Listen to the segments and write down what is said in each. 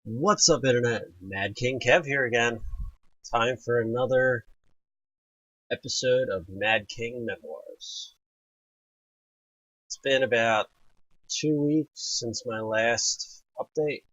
What's up, Internet? MadKing Kev here again. Time for another episode of MadKing Memoirs. It's been about 2 weeks since my last update.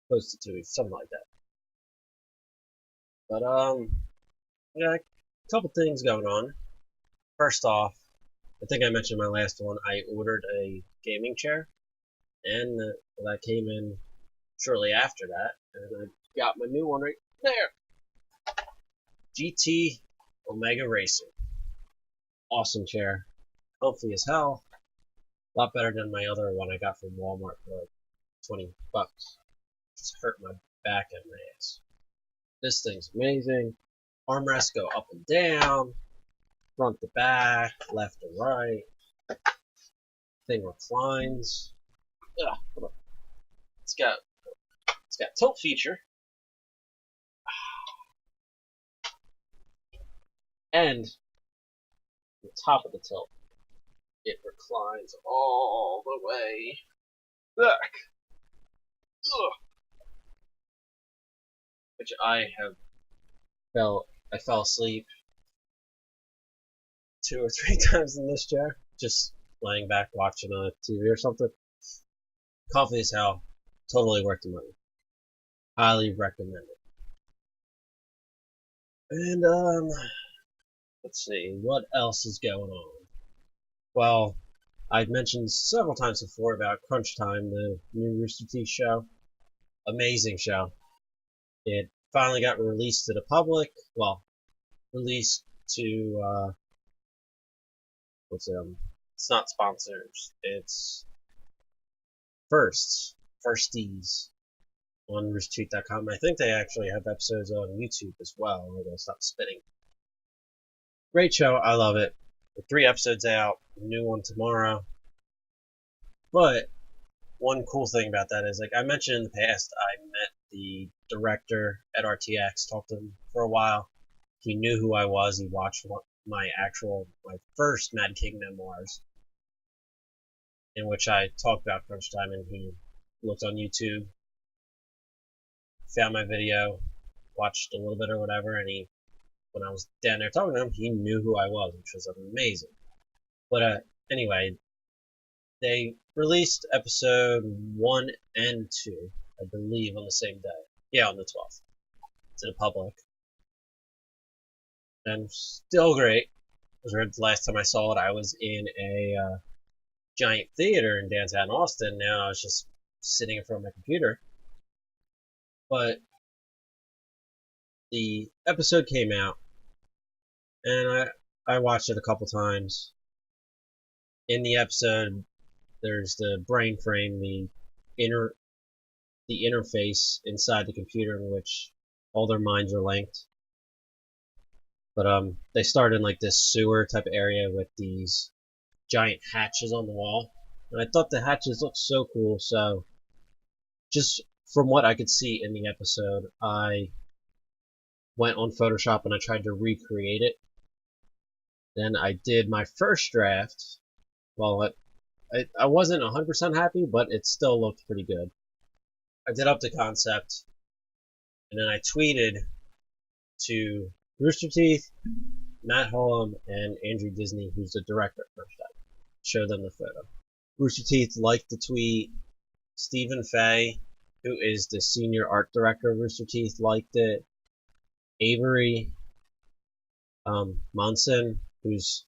Close to 2 weeks, something like that. But, yeah, a couple things going on. First off, I think I mentioned in my last one, I ordered a gaming chair, and that came in shortly after that, and I got my new one right there. GT Omega Racing. Awesome chair. Comfy as hell. A lot better than my other one I got from Walmart for like 20 bucks. Just hurt my back and my ass. This thing's amazing. Armrests go up and down, front to back, left to right. Thing reclines. Ugh, it's got tilt feature. And the top of the tilt, it reclines all the way back. Ugh. Which I fell asleep 2 or 3 times in this chair, just laying back watching a TV or something. Comfy as hell, totally worth the money. Highly recommend it. And let's see, what else is going on? Well, I've mentioned several times before about Crunch Time, the new Rooster Teeth show. Amazing show. It finally got released to the public. Well, released to it's not sponsors. It's firsties on roosterteeth.com. I think they actually have episodes on YouTube as well. I'm gonna stop spitting. Great show. I love it. 3 episodes out. New one tomorrow. But one cool thing about that is, like I mentioned in the past, I met the director at RTX, talked to him for a while. He knew who I was. He watched my first MadKing Memoirs, in which I talked about Crunch Time, and he looked on YouTube, found my video, watched a little bit or whatever, and when I was down there talking to him, he knew who I was, which was amazing. But anyway, they released episode 1 and 2, I believe, on the same day. Yeah, on the 12th, to the public. And still great. The last time I saw it, I was in a giant theater in downtown Austin. Now I was just sitting in front of my computer. But the episode came out, and I watched it a couple times. In the episode, there's the brain frame, the interface inside the computer in which all their minds are linked. But they start in like this sewer type of area with these giant hatches on the wall, and I thought the hatches looked so cool. So just from what I could see in the episode, I went on Photoshop and I tried to recreate it. Then I did my first draft. Well, I wasn't 100% happy, but it still looked pretty good. I did up the concept, and then I tweeted to Rooster Teeth, Matt Hullum, and Andrew Disney, who's the director of Crunch Time. Show them the photo. Rooster Teeth liked the tweet. Stephen Fay, who is the senior art director of Rooster Teeth, liked it. Avery Monson, who's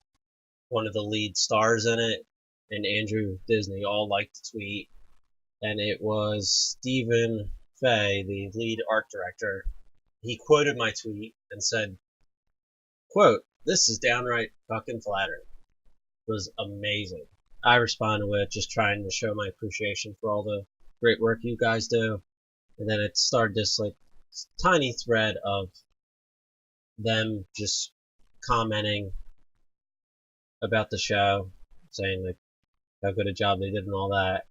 one of the lead stars in it, and Andrew Disney all liked the tweet. And it was Stephen Fay, the lead art director. He quoted my tweet and said, quote, "This is downright fucking flattering." It was amazing. I responded with just trying to show my appreciation for all the great work you guys do. And then it started this like tiny thread of them just commenting about the show, saying like how good a job they did and all that.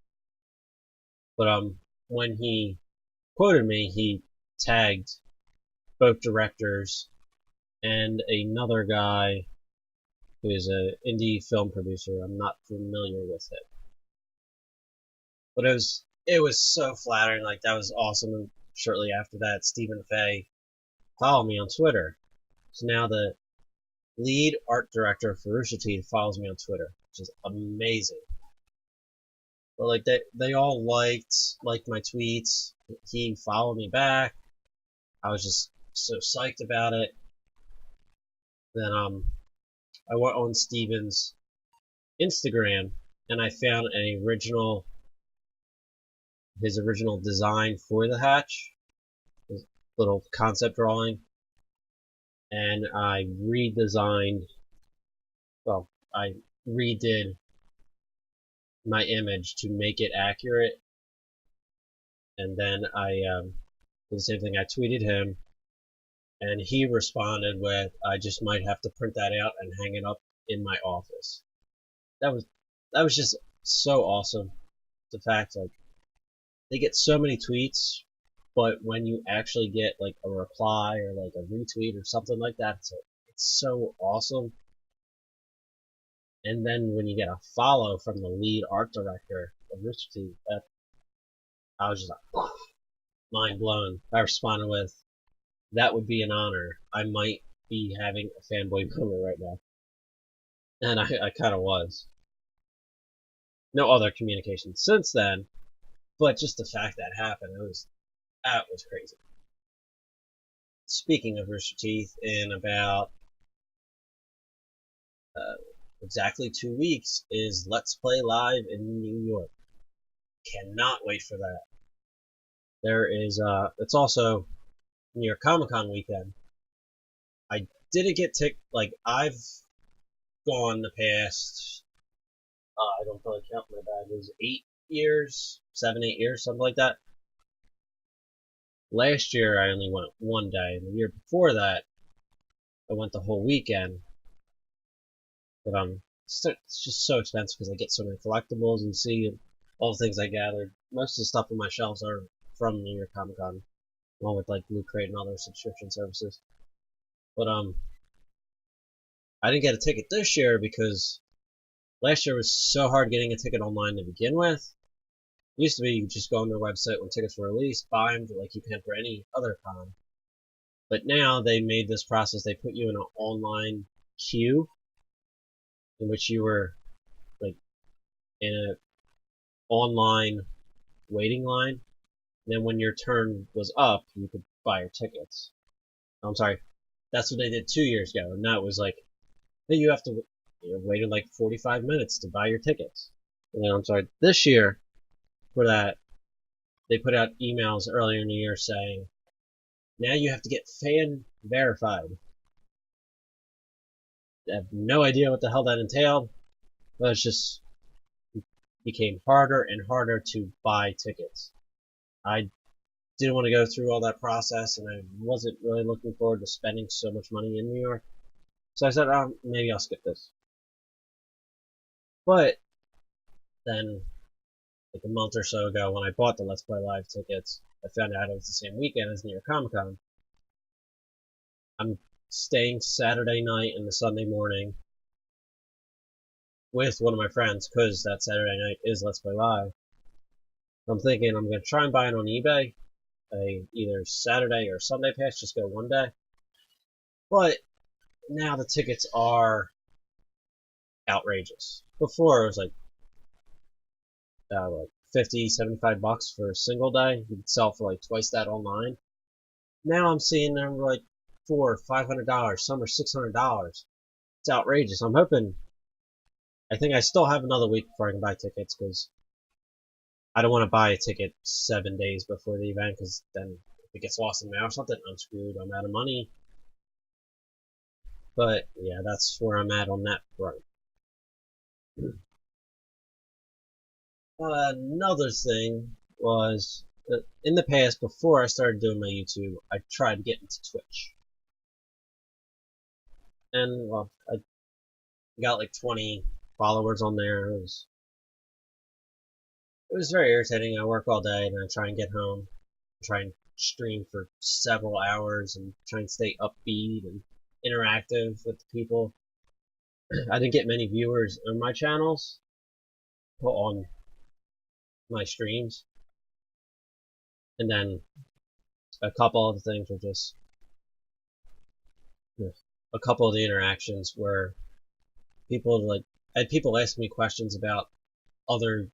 But when he quoted me, he tagged both directors and another guy who is an indie film producer. I'm not familiar with it, but it was it was so flattering. Like, that was awesome. And shortly after that, Stephen Fay followed me on Twitter. So now the lead art director for Rooster Teeth follows me on Twitter, which is amazing. But like they all liked my tweets. He followed me back. I was just so psyched about it. Then I went on Steven's Instagram and I found his original design for the hatch, his little concept drawing, and I redid my image to make it accurate, and then I did the same thing. I tweeted him, and he responded with, "I just might have to print that out and hang it up in my office." That was that was just so awesome. The fact, like, they get so many tweets, but when you actually get like a reply or like a retweet or something like that, it's so awesome. And then when you get a follow from the lead art director of Rooster Teeth, I was just like, mind blown. I responded with, "That would be an honor. I might be having a fanboy moment right now," and I kind of was. No other communication since then, but just the fact that happened, that was crazy. Speaking of Rooster Teeth, in about uh, exactly 2 weeks is Let's Play Live in New York. Cannot wait for that. It's also New York Comic Con weekend. I didn't get I've gone the past, I don't really count my bag, it was 8 years, 7, 8 years, something like that. Last year I only went one day, and the year before that I went the whole weekend. But it's just so expensive because I get so many collectibles and see all the things I gathered. Most of the stuff on my shelves are from New York Comic Con, along with like Loot Crate and other subscription services. But I didn't get a ticket this year because last year was so hard getting a ticket online to begin with. It used to be you just go on their website when tickets were released, buy them like you can for any other con. But now they made this process. They put you in an online queue in which you were like in an online waiting line. And then when your turn was up, you could buy your tickets. I'm sorry, that's what they did 2 years ago. And now it was like, hey, you have to wait like 45 minutes to buy your tickets. And then, I'm sorry, this year, for that, they put out emails earlier in the year saying, now you have to get fan verified. I have no idea what the hell that entailed, but it just became harder and harder to buy tickets. I didn't want to go through all that process, and I wasn't really looking forward to spending so much money in New York. So I said, maybe I'll skip this. But then, like a month or so ago, when I bought the Let's Play Live tickets, I found out it was the same weekend as New York Comic Con. I'm staying Saturday night and the Sunday morning with one of my friends, because that Saturday night is Let's Play Live. I'm thinking I'm going to try and buy it on eBay, either Saturday or Sunday pass, just go one day. But now the tickets are outrageous. Before it was like 50, 75 bucks for a single day. You could sell for like twice that online. Now I'm seeing them like $400-$500. Some are $600. It's outrageous. I think I still have another week before I can buy tickets, because I don't want to buy a ticket 7 days before the event, because then if it gets lost in the mail or something, I'm screwed. I'm out of money. But yeah, that's where I'm at on that front. Another thing was, in the past, before I started doing my YouTube, I tried to get into Twitch. And, well, I got like 20 followers on there. It was very irritating. I work all day and I try and get home, try and stream for several hours and try and stay upbeat and interactive with the people. I didn't get many viewers on my channels, on my streams. And then a couple of the things were just, a couple of the interactions where people I had people ask me questions about other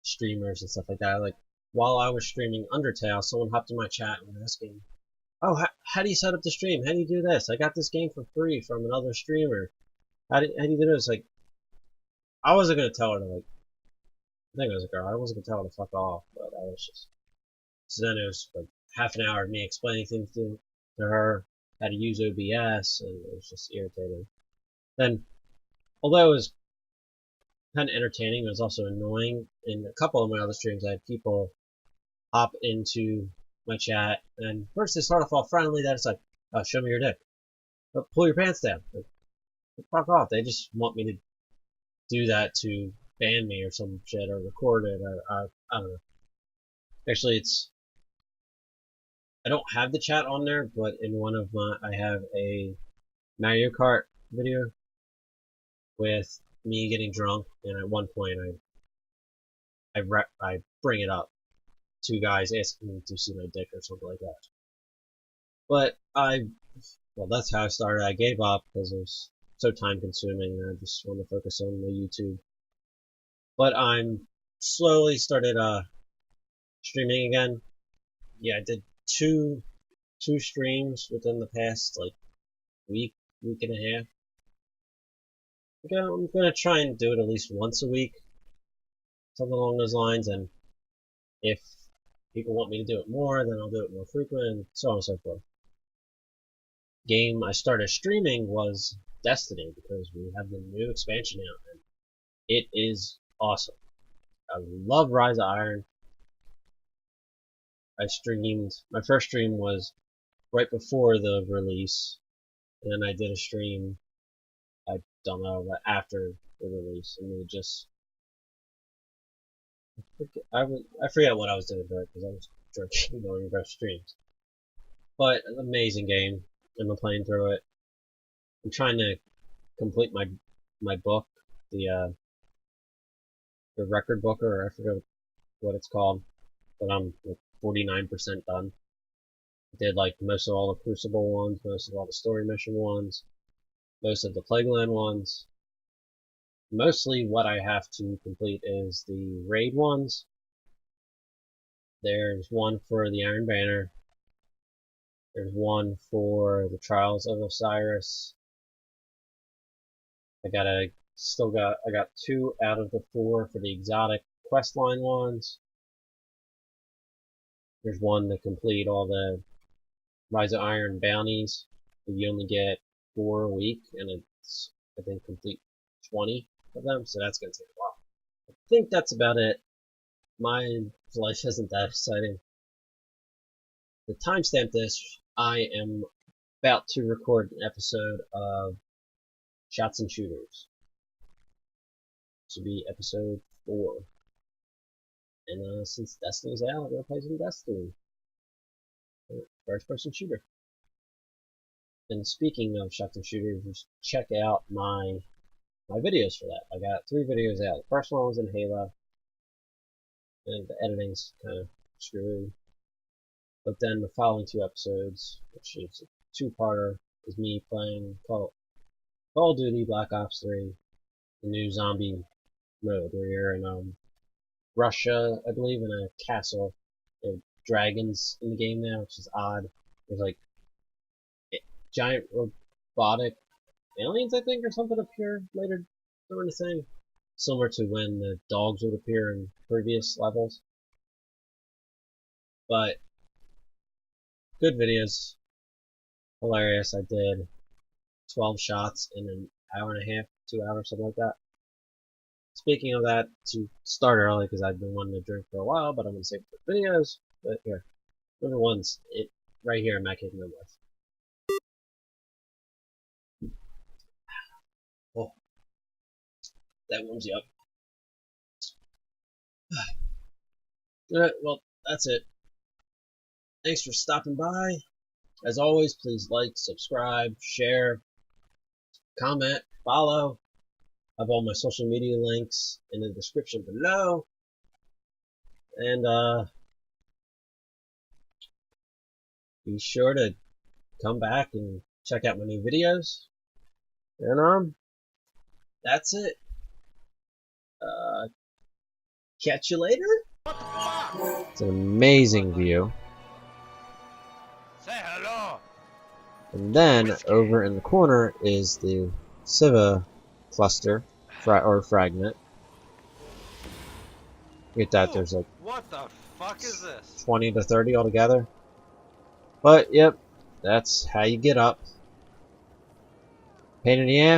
streamers and stuff like that. Like while I was streaming Undertale, someone hopped in my chat and was asking, "Oh, how do you set up the stream? How do you do this? I got this game for free from another streamer. How do you do this?" Like I wasn't gonna tell her to I think it was a girl. I wasn't gonna tell her to fuck off, but I was just. So then it was like half an hour of me explaining things to her, how to use OBS, and it was just irritating. Then, although it was kind of entertaining, it was also annoying. In a couple of my other streams, I had people hop into my chat, and first they start off all friendly, then it's like, "Oh, show me your dick. Oh, pull your pants down." Like, fuck off. They just want me to do that to ban me or some shit or record it. Or, I don't know. Actually, I don't have the chat on there, but in one of I have a Mario Kart video with me getting drunk, and at one point I bring it up. Two guys asking me to see my dick or something like that. But well, that's how I started. I gave up because it was so time consuming, and I just wanted to focus on the YouTube. But I'm slowly started streaming again. Yeah, I did two streams within the past like week and a half. I'm gonna try and do it at least once a week, something along those lines. And if people want me to do it more, then I'll do it more frequent, and so on and so forth. Game I started streaming was Destiny because we have the new expansion out, and it is awesome. I love Rise of Iron. My first stream was right before the release, and then I did a stream, I don't know, after the release, and we just, I forget what I was doing because I was drinking during both streams. But an amazing game. I'm playing through it. I'm trying to complete my book, the record book, or I forget what it's called, but I'm like 49% done. I did like most of all the Crucible ones, most of all the story mission ones, most of the Plagueland ones. Mostly what I have to complete is the raid ones. There's one for the Iron Banner. There's one for the Trials of Osiris. I got 2 out of the 4 for the exotic questline ones. There's one to complete all the Rise of Iron bounties. You only get 4 a week, and it's, I think, complete 20 of them, so that's going to take a while. I think that's about it. My life isn't that exciting. To timestamp this, I am about to record an episode of Shots and Shooters. This will be episode 4. And since Destiny's out, I'm going to play some Destiny. First person shooter. And speaking of shots and shooters, just check out my videos for that. I got 3 videos out. The first one was in Halo, and the editing's kind of screwed. But then the following 2 episodes, which is a 2-parter, is me playing Call of Duty Black Ops 3, the new zombie mode where you're in Russia, I believe, in a castle. There are dragons in the game now, which is odd. There's like giant robotic aliens, I think, or something appear later during the thing. Similar to when the dogs would appear in previous levels. But good videos. Hilarious. I did 12 shots in an hour and a half, 2 hours, something like that. Speaking of that, to start early, because I've been wanting to drink for a while, but I'm going to save it for videos. But here, number one's right here in MadKing Memoirs. Oh, that warms you up. Alright, well, that's it. Thanks for stopping by. As always, please like, subscribe, share, comment, follow. I have all my social media links in the description below. And be sure to come back and check out my new videos. And that's it. Catch you later. It's an amazing view. Say hello. And then over in the corner is the Siva cluster or fragment. Get that? There's like What the fuck is this? 20 to 30 altogether. But yep, that's how you get up. Pain in the ass.